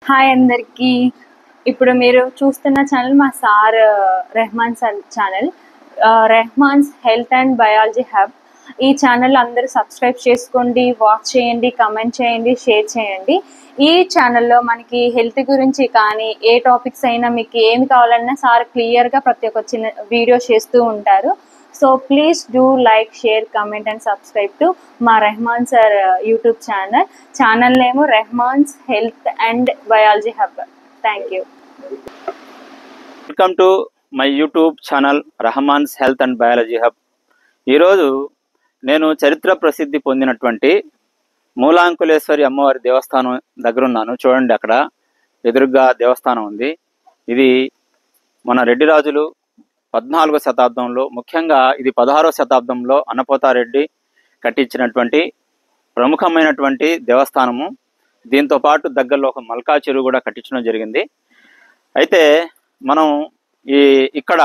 Hi అందరికీ. ఇప్పుడు మీరు చూస్తున్న ఛానల్ మా sir Rahman sir channel, Rahman's health and biology hub. ఈ ఛానల్ అందరూ సబ్స్క్రైబ్ చేసుకోండి, వాచ్ చేయండి, కమెంట్ చేయండి, షేర్ చేయండి. ఈ ఛానల్లో మనకి హెల్త్ గురించి కానీ ఏ టాపిక్స్ అయినా మీకు ఏమి కావాలన్నా సార్ క్లియర్గా ప్రతి ఒక్క చిన్న వీడియో చేస్తూ ఉంటారు. So please do like, share, comment and subscribe to మా Rahman sir YouTube channel name Rahman's health and biology hub. Thank you. Welcome to my YouTube channel Rahman's health and biology hub. ఈరోజు నేను చరిత్ర ప్రసిద్ధి పొందినటువంటి మూలాంకులేశ్వరి అమ్మవారి దేవస్థానం దగ్గర ఉన్నాను. చూడండి, అక్కడ ఎదురుగా దేవస్థానం ఉంది. ఇది మన రెడ్డి రాజులు 14వ శతాబ్దంలో, ముఖ్యంగా ఇది 16వ శతాబ్దంలో అన్నపోతారెడ్డి కట్టించినటువంటి ప్రముఖమైనటువంటి దేవస్థానము. దీంతో పాటు దగ్గరలో ఒక మల్కా చెరువు కూడా కట్టించడం జరిగింది. అయితే మనం ఇక్కడ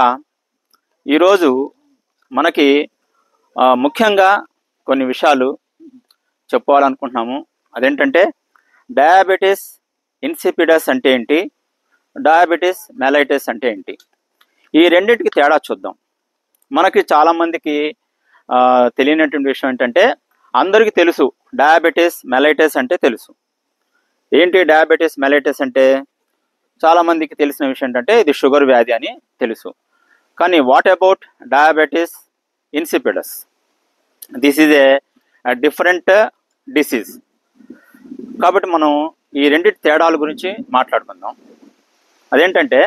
ఈరోజు మనకి ముఖ్యంగా కొన్ని విషయాలు చెప్పుకోవాలనుకుంటున్నాము. అదేంటంటే డయాబెటీస్ ఇన్సిపిడస్ అంటే ఏంటి, డయాబెటీస్ మెలైటిస్ అంటే ఏంటి, ఈ రెండింటికి తేడా చూద్దాం. మనకి చాలామందికి తెలియనటువంటి విషయం ఏంటంటే, అందరికీ తెలుసు డయాబెటీస్ మెలైటిస్ అంటే తెలుసు. ఏంటి డయాబెటీస్ మెలైటిస్ అంటే? చాలామందికి తెలిసిన విషయం ఏంటంటే ఇది షుగర్ వ్యాధి అని తెలుసు. కానీ what about diabetes insipidus? This is a different disease. కాబట్టి మనం ఈ రెండింటి తేడాల గురించి మాట్లాడుకుందాం. అదేంటంటే,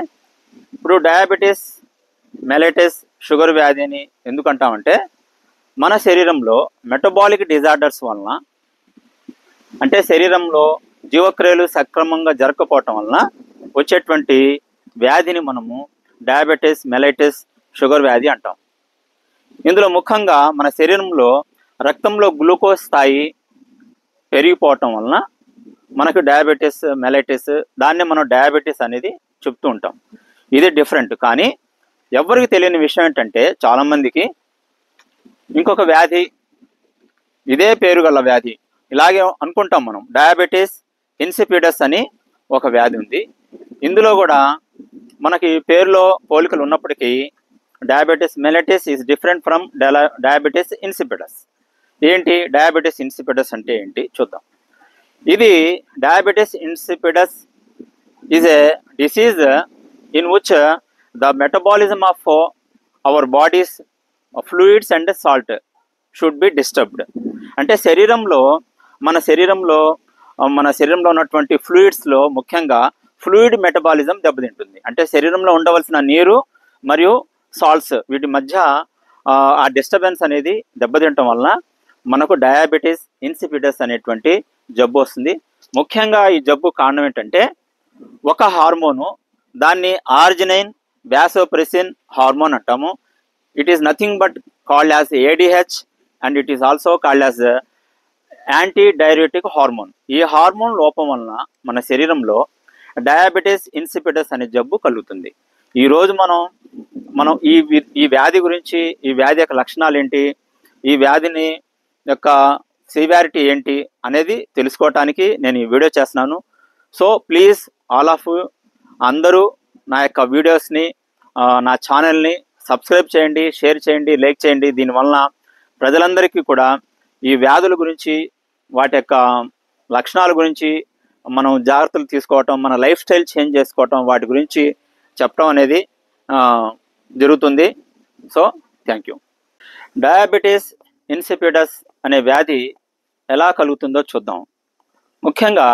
ఇప్పుడు డయాబెటీస్ మెలైటిస్ షుగర్ వ్యాధి అని ఎందుకంటామంటే, మన శరీరంలో మెటబాలిక్ డిజార్డర్స్ వలన, అంటే శరీరంలో జీవక్రియలు సక్రమంగా జరగకపోవటం వలన వచ్చేటువంటి వ్యాధిని మనము డయాబెటీస్ మెలైటిస్ షుగర్ వ్యాధి అంటాం. ఇందులో ముఖ్యంగా మన శరీరంలో రక్తంలో గ్లూకోజ్ స్థాయి పెరిగిపోవటం వలన మనకు డయాబెటీస్ మెలైటిస్, దాన్నే మనం డయాబెటీస్ అనేది చెప్తూ ఉంటాం. ఇది డిఫరెంట్. కానీ ఎవరికి తెలియని విషయం ఏంటంటే, చాలామందికి ఇంకొక వ్యాధి, ఇదే పేరు గల వ్యాధి ఇలాగే అనుకుంటాం మనం, డయాబెటీస్ ఇన్సిపిడస్ అని ఒక వ్యాధి ఉంది. ఇందులో కూడా మనకి పేరులో పోలికలు ఉన్నప్పటికీ diabetes mellitus is different from diabetes insipidus. ఏంటి డయాబెటీస్ ఇన్సిపిడస్ అంటే ఏంటి చూద్దాం. ఇది diabetes insipidus is a disease in which the metabolism of our bodies fluids and salt should be disturbed. అంటే మన శరీరంలో ఉన్నటువంటి ఫ్లూయిడ్స్లో ముఖ్యంగా ఫ్లూయిడ్ మెటబాలిజం దెబ్బతింటుంది. అంటే శరీరంలో ఉండవలసిన నీరు మరియు సాల్ట్స్, వీటి మధ్య ఆ డిస్టర్బెన్స్ అనేది దెబ్బతింటం వలన మనకు డయాబెటీస్ ఇన్సిపిడస్ అనేటువంటి జబ్బు వస్తుంది. ముఖ్యంగా ఈ జబ్బు కారణం ఏంటంటే, ఒక హార్మోను, దాన్ని ఆర్జినైన్ వాసోప్రెసిన్ హార్మోన్ అంటాము. It is nothing but called as ADH and it is also called as anti diuretic hormone. ఈ హార్మోన్ లోపం వలన మన శరీరంలో డయాబెటీస్ ఇన్సిపిడస్ అనే జబ్బు కలుగుతుంది. ఈరోజు మనం ఈ వ్యాధి గురించి, ఈ వ్యాధి యొక్క లక్షణాలు ఏంటి, ఈ వ్యాధిని యొక్క సివియారిటీ ఏంటి అనేది తెలుసుకోవటానికి నేను ఈ వీడియో చేస్తున్నాను. సో ప్లీజ్ ఆల్ ఆఫ్ అందరూ నా యొక్క వీడియోస్ని, నా ఛానల్ని సబ్స్క్రైబ్ చేయండి, షేర్ చేయండి, లైక్ చేయండి. దీనివలన ప్రజలందరికీ కూడా ఈ వ్యాధుల గురించి, వాటి యొక్క లక్షణాల గురించి మనం జాగ్రత్తలు తీసుకోవటం, మన లైఫ్ స్టైల్ చేంజ్ చేసుకోవటం, వాటి గురించి చెప్పడం అనేది జరుగుతుంది. So thank you. Diabetes insipidus అనే వ్యాధి ఎలా కలుగుతుందో చూద్దాం. ముఖ్యంగా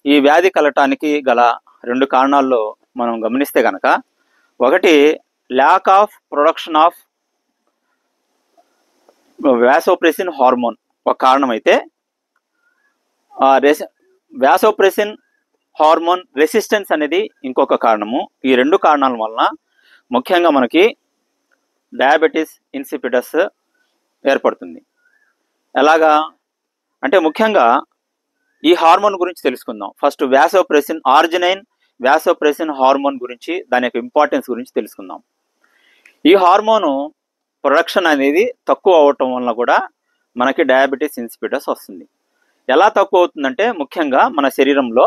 ఈ వ్యాధి కలగటానికి గల 2 కారణాల్లో మనం గమనిస్తే కనుక, ఒకటి lack of production of vasopressin hormone ఒక కారణం అయితే, వాసోప్రెసిన్ హార్మోన్ రెసిస్టెన్స్ అనేది ఇంకొక కారణము. ఈ 2 కారణాల వలన ముఖ్యంగా మనకి డయాబెటీస్ ఇన్సిపిడస్ ఏర్పడుతుంది. ఎలాగా అంటే, ముఖ్యంగా ఈ హార్మోన్ గురించి తెలుసుకుందాం. First vasopressin, arginine vasopressin hormone గురించి, దాని యొక్క ఇంపార్టెన్స్ గురించి తెలుసుకుందాం. ఈ హార్మోను ప్రొడక్షన్ అనేది తక్కువ అవటం వలన కూడా మనకి డయాబెటీస్ ఇన్సిపిడస్ వస్తుంది. ఎలా తక్కువ అవుతుందంటే, ముఖ్యంగా మన శరీరంలో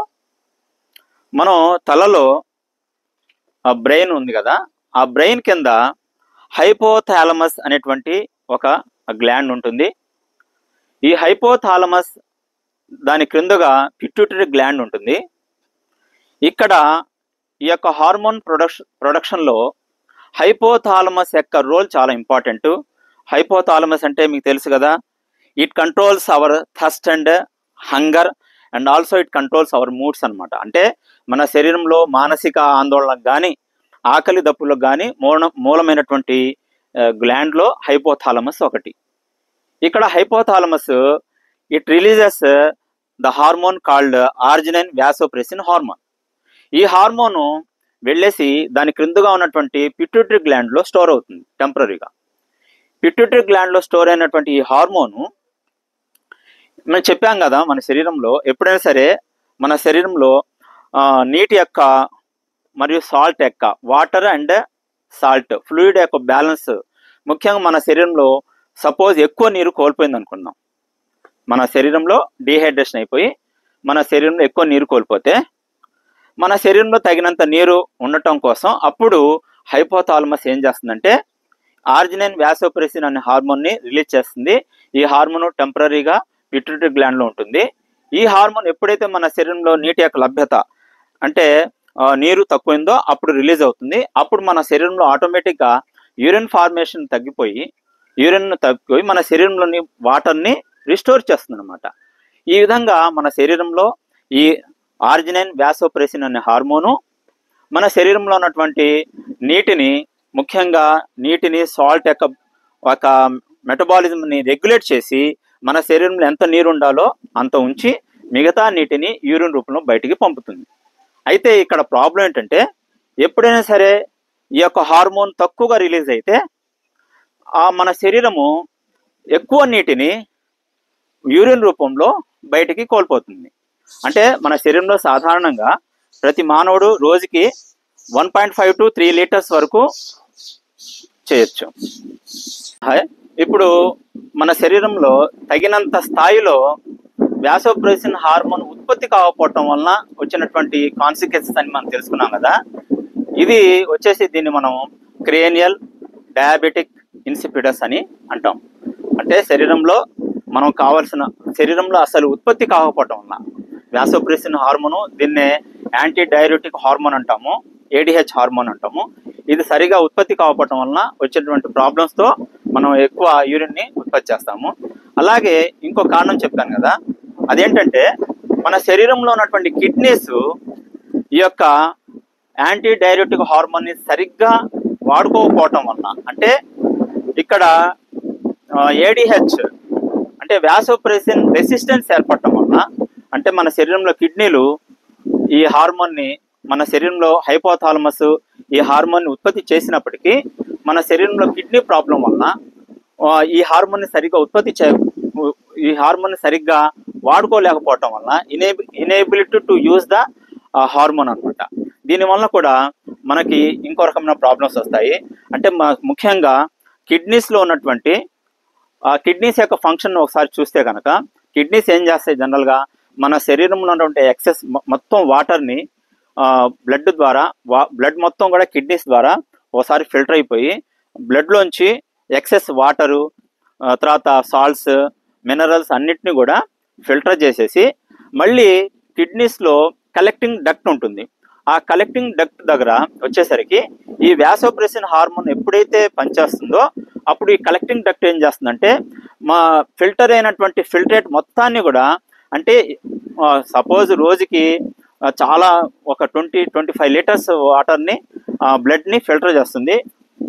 మనం తలలో బ్రెయిన్ ఉంది కదా, ఆ బ్రెయిన్ కింద హైపోథాలమస్ అనేటువంటి ఒక గ్లాండ్ ఉంటుంది. ఈ హైపోథాలమస్ దాని క్రిందగా పిట్యూటరీ గ్లాండ్ ఉంటుంది. ఇక్కడ ఈ యొక్క హార్మోన్ ప్రొడక్షన్లో హైపోథాలమస్ యొక్క రోల్ చాలా ఇంపార్టెంట్. హైపోథాలమస్ అంటే మీకు తెలుసు కదా, it controls our thirst and hunger and also it controls our moods అనమాట. అంటే మన శరీరంలో మానసిక ఆందోళనకు కానీ ఆకలి దప్పులకు కానీ మూలమైనటువంటి గ్లాండ్లో హైపోథాలమస్ ఒకటి. ఇక్కడ hypothalamus it releases the hormone called arginine vasopressin hormone. ఈ హార్మోను వెళ్ళేసి దాని క్రిందగా ఉన్నటువంటి పిట్యూటరీ గ్లాండ్లో స్టోర్ అవుతుంది టెంపరీగా. పిట్యూటరీ గ్లాండ్లో స్టోర్ అయినటువంటి ఈ హార్మోను మనం చెప్పాం కదా, మన శరీరంలో ఎప్పుడైనా సరే మన శరీరంలో నీటి యొక్క మరియు సాల్ట్ యొక్క, వాటర్ అండ్ సాల్ట్ ఫ్లూయిడ్ యొక్క బ్యాలెన్స్, ముఖ్యంగా మన శరీరంలో సపోజ్ ఎక్కువ నీరు కోల్పోయింది అనుకుందాం, మన శరీరంలో డీహైడ్రేషన్ అయిపోయి మన శరీరంలో ఎక్కువ నీరు కోల్పోతే మన శరీరంలో తగినంత నీరు ఉండటం కోసం అప్పుడు హైపోథాలమస్ ఏం చేస్తుందంటే ఆర్జినిన్ వాసోప్రెసిన్ అనే హార్మోన్ని రిలీజ్ చేస్తుంది. ఈ హార్మోన్ టెంపరీగా పిట్యూటరీ గ్లాండ్లో ఉంటుంది. ఈ హార్మోన్ ఎప్పుడైతే మన శరీరంలో నీటి యొక్క లభ్యత అంటే నీరు తక్కువైందో అప్పుడు రిలీజ్ అవుతుంది. అప్పుడు మన శరీరంలో ఆటోమేటిక్గా యూరిన్ ఫార్మేషన్ తగ్గిపోయి మన శరీరంలోని వాటర్ని రిస్టోర్ చేస్తుంది అనమాట. ఈ విధంగా మన శరీరంలో ఈ ఆర్జినిన్ వాసోప్రెసిన్ అనే హార్మోను మన శరీరంలో ఉన్నటువంటి నీటిని, ముఖ్యంగా నీటిని, సాల్ట్ యొక్క ఒక మెటబాలిజంని రెగ్యులేట్ చేసి మన శరీరంలో ఎంత నీరు ఉండాలో అంత ఉంచి మిగతా నీటిని యూరిన్ రూపంలో బయటికి పంపుతుంది. అయితే ఇక్కడ ప్రాబ్లం ఏంటంటే ఎప్పుడైనా సరే ఈ యొక్క హార్మోన్ తక్కువగా రిలీజ్ అయితే మన శరీరము ఎక్కువ నీటిని యూరిన్ రూపంలో బయటికి కోల్పోతుంది. అంటే మన శరీరంలో సాధారణంగా ప్రతి మానవుడు రోజుకి 1.5 to 3 లీటర్స్ వరకు చేయొచ్చు. ఇప్పుడు మన శరీరంలో తగినంత స్థాయిలో వాసోప్రెసిన్ హార్మోన్ ఉత్పత్తి కాకపోవటం వలన వచ్చినటువంటి కాన్సిక్వెన్సెస్ అని మనం తెలుసుకున్నాం కదా. ఇది వచ్చేసి దీన్ని మనం క్రేనియల్ డయాబెటిక్ ఇన్సిపిడస్ అని అంటాం. అంటే శరీరంలో అసలు ఉత్పత్తి కాకపోవటం వలన వాసోప్రెసిన్ హార్మోను, దీన్నే యాంటీ డైయూరెటిక్ హార్మోన్ అంటాము, ADH హార్మోన్ అంటాము. ఇది సరిగా ఉత్పత్తి కాకపోవటం వలన వచ్చేటువంటి ప్రాబ్లమ్స్తో మనం ఎక్కువ యూరిన్ని ఉత్పత్తి చేస్తాము. అలాగే ఇంకో కారణం చెప్పాను కదా, అదేంటంటే మన శరీరంలో ఉన్నటువంటి కిడ్నీస్ ఈ యొక్క యాంటీ డైయూరెటిక్ హార్మోన్ని సరిగ్గా వాడుకోకపోవటం వలన, అంటే ఇక్కడ ADH అంటే వాసోప్రెసిన్ రెసిస్టెన్స్ ఏర్పడటం వలన, అంటే మన శరీరంలో కిడ్నీలు ఈ హార్మోన్ని, మన శరీరంలో హైపోథాలమస్ ఈ హార్మోన్ని ఉత్పత్తి చేసినప్పటికీ మన శరీరంలో కిడ్నీ ప్రాబ్లం వలన ఈ హార్మోన్ని సరిగ్గా వాడుకోలేకపోవటం వలన inability to use the hormone అనమాట. దీనివల్ల కూడా మనకి ఇంకో రకమైన ప్రాబ్లమ్స్ వస్తాయి. అంటే ముఖ్యంగా కిడ్నీస్లో ఉన్నటువంటి కిడ్నీస్ యొక్క ఫంక్షన్ ఒకసారి చూస్తే కనుక, కిడ్నీస్ ఏం చేస్తాయి జనరల్గా మన శరీరంలో ఉన్నటువంటి ఎక్సెస్ మొత్తం వాటర్ని బ్లడ్ మొత్తం కూడా కిడ్నీస్ ద్వారా ఒకసారి ఫిల్టర్ అయిపోయి బ్లడ్లోంచి ఎక్సెస్ వాటరు, తర్వాత సాల్ట్స్, మినరల్స్ అన్నిటిని కూడా ఫిల్టర్ చేసేసి మళ్ళీ కిడ్నీస్లో కలెక్టింగ్ డక్ట్ ఉంటుంది. ఆ కలెక్టింగ్ డక్ట్ దగ్గర వచ్చేసరికి ఈ వాసోప్రెసిన్ హార్మోన్ ఎప్పుడైతే పనిచేస్తుందో అప్పుడు ఈ కలెక్టింగ్ డక్ట్ ఏం చేస్తుందంటే మా ఫిల్టర్ అయినటువంటి ఫిల్ట్రేట్ మొత్తాన్ని కూడా, అంటే సపోజ్ రోజుకి చాలా ఒక 20-25 లీటర్స్ వాటర్ని బ్లడ్ని ఫిల్టర్ చేస్తుంది.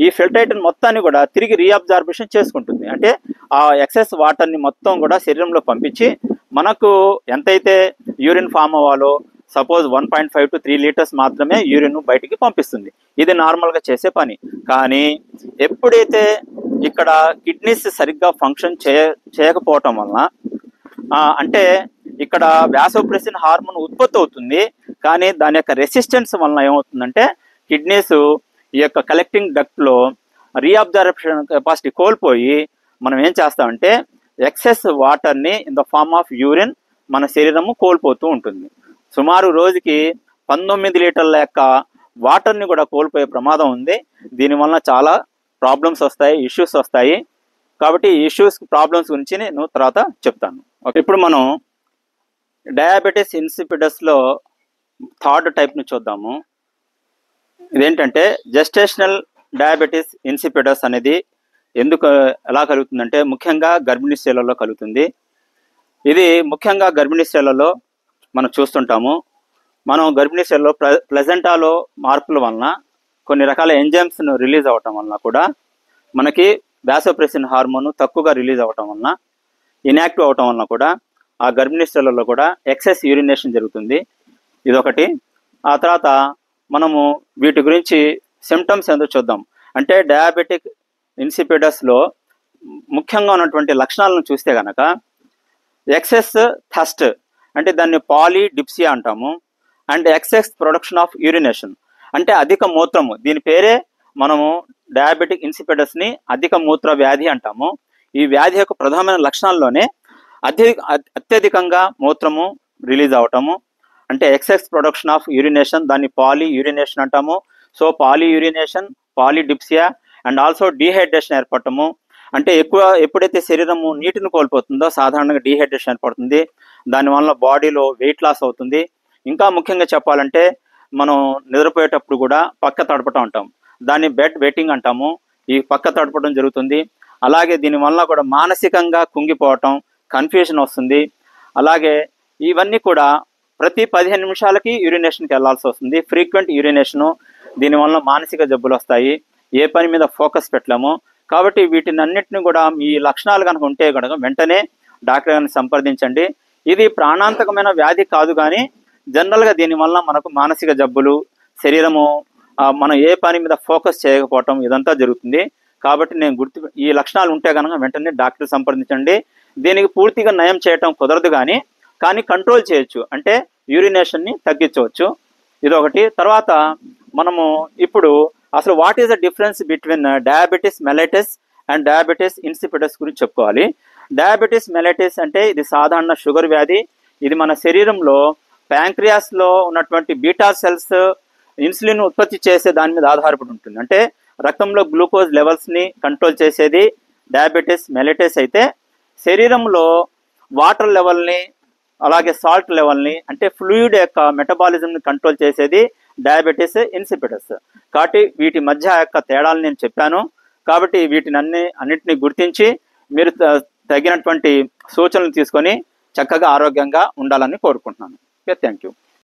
ఈ ఫిల్ట్రేట్ మొత్తాన్ని కూడా తిరిగి రీఅబ్జార్బేషన్ చేసుకుంటుంది. అంటే ఆ ఎక్సెస్ వాటర్ని మొత్తం కూడా శరీరంలో పంపించి మనకు ఎంతైతే యూరిన్ ఫామ్ అవ్వాలో, సపోజ్ 1.5 to 3 లీటర్స్ మాత్రమే యూరిన్ బయటికి పంపిస్తుంది. ఇది నార్మల్గా చేసే పని. కానీ ఎప్పుడైతే ఇక్కడ కిడ్నీస్ సరిగ్గా ఫంక్షన్ చేయకపోవటం వలన, అంటే ఇక్కడ వాసోప్రెసిన్ హార్మోన్ ఉత్పత్తి అవుతుంది, కానీ దాని యొక్క రెసిస్టెన్స్ వలన ఏమవుతుందంటే కిడ్నీస్ ఈ యొక్క కలెక్టింగ్ డక్ట్లో రీఅబ్జార్ప్షన్ కెపాసిటీ కోల్పోయి మనం ఏం చేస్తామంటే ఎక్సెస్ వాటర్ని in the form of urine మన శరీరము కోల్పోతూ ఉంటుంది. సుమారు రోజుకి 19 లీటర్ల యొక్క వాటర్ని కూడా కోల్పోయే ప్రమాదం ఉంది. దీనివల్ల చాలా ప్రాబ్లమ్స్ వస్తాయి, ఇష్యూస్ వస్తాయి. కాబట్టి ఈ ఇష్యూస్ ప్రాబ్లమ్స్ గురించి నేను తర్వాత చెప్తాను. ఓకే, ఇప్పుడు మనం డయాబెటీస్ ఇన్సిపిడస్లో థర్డ్ టైప్ని చూద్దాము. ఇదేంటంటే జెస్టేషనల్ డయాబెటీస్ ఇన్సిపిడస్ అనేది ఎలా కలుగుతుందంటే ముఖ్యంగా గర్భిణీ స్త్రీలలో కలుగుతుంది. ఇది ముఖ్యంగా గర్భిణీ స్త్రీలలో మనం చూస్తుంటాము. మనం గర్భిణీ స్త్రీలలో ప్లెజెంటాలో మార్పుల వలన కొన్ని రకాల ఎంజైమ్స్ను రిలీజ్ అవ్వటం వలన కూడా మనకి వాసోప్రెసిన్ హార్మోన్ తక్కువగా రిలీజ్ అవ్వటం వలన, ఇన్యాక్టివ్ అవటం వలన కూడా ఆ గర్భిణీ స్త్రీలలో కూడా ఎక్సెస్ యూరినేషన్ జరుగుతుంది. ఇదొకటి. ఆ తర్వాత మనము వీటి గురించి సిమ్టమ్స్ ఎందుకు చూద్దాం. అంటే డయాబెటిక్ ఇన్సిపిడస్లో ముఖ్యంగా ఉన్నటువంటి లక్షణాలను చూస్తే కనుక ఎక్సెస్ థస్ట్, అంటే దాన్ని పాలిడిప్సియా అంటాము. And excess production of urination, అంటే అధిక మూత్రము. దీని పేరే మనము డయాబెటిక్ ఇన్సిపిడస్ని అధిక మూత్ర వ్యాధి అంటాము. ఈ వ్యాధి యొక్క ప్రధానమైన లక్షణాల్లోనే అత్యధికంగా మూత్రము రిలీజ్ అవటము, అంటే ఎక్సెస్ ప్రొడక్షన్ ఆఫ్ యూరినేషన్, దాన్ని పాలి యూరినేషన్ అంటాము. So poly urination, polydipsia and also dehydration ఏర్పడటము. అంటే ఎప్పుడైతే శరీరము నీటిని కోల్పోతుందో సాధారణంగా డీహైడ్రేషన్ ఏర్పడుతుంది. దానివల్ల బాడీలో వెయిట్ లాస్ అవుతుంది. ఇంకా ముఖ్యంగా చెప్పాలంటే మనం నిద్రపోయేటప్పుడు కూడా పక్క తడపటం అంటాం, దాన్ని బెడ్ వెట్టింగ్ అంటాము. ఈ పక్క తడపడం జరుగుతుంది. అలాగే దీనివల్ల కూడా మానసికంగా కుంగిపోవటం, కన్ఫ్యూజన్ వస్తుంది. అలాగే ఇవన్నీ కూడా ప్రతి 15 నిమిషాలకి యూరినేషన్కి వెళ్లాల్సి వస్తుంది, ఫ్రీక్వెంట్ యూరినేషను. దీనివల్ల మానసిక జబ్బులు వస్తాయి, ఏ పని మీద ఫోకస్ పెట్టలేము. కాబట్టి వీటినన్నిటిని కూడా మీ లక్షణాలు కనుక ఉంటే కనుక వెంటనే డాక్టర్ గారిని సంప్రదించండి. ఇది ప్రాణాంతకమైన వ్యాధి కాదు, కానీ జనరల్గా దీనివల్ల మనకు మానసిక జబ్బులు, శరీరము మనం ఏ పని మీద ఫోకస్ చేయకపోవటం ఇదంతా జరుగుతుంది. కాబట్టి ఈ లక్షణాలు ఉంటే కనుక వెంటనే డాక్టర్ సంప్రదించండి. దీనికి పూర్తిగా నయం చేయటం కుదరదు, కానీ కంట్రోల్ చేయొచ్చు, అంటే యూరినేషన్ని తగ్గించవచ్చు. ఇదొకటి. తర్వాత మనము ఇప్పుడు అసలు what is the difference between diabetes mellitus and diabetes insipidus గురించి చెప్పుకోవాలి. డయాబెటీస్ మెలైటస్ అంటే ఇది సాధారణ షుగర్ వ్యాధి. ఇది మన శరీరంలో ప్యాంక్రియాస్లో ఉన్నటువంటి బీటా సెల్స్ ఇన్సులిన్ ఉత్పత్తి చేసే దాని మీద ఆధారపడి ఉంటుంది. అంటే రక్తంలో గ్లూకోజ్ లెవెల్స్ని కంట్రోల్ చేసేది డయాబెటీస్ మెలైటస్ అయితే, శరీరంలో వాటర్ లెవెల్ని అలాగే సాల్ట్ లెవెల్ని, అంటే ఫ్లూయిడ్ యొక్క మెటబాలిజంని కంట్రోల్ చేసేది డయాబెటీస్ ఇన్సిపిడస్. కాబట్టి వీటి మధ్య యొక్క తేడాలు నేను చెప్పాను. కాబట్టి అన్నిటిని గుర్తించి మీరు తగినటువంటి సూచనలు తీసుకొని చక్కగా ఆరోగ్యంగా ఉండాలని కోరుకుంటున్నాను. Okay, thank you.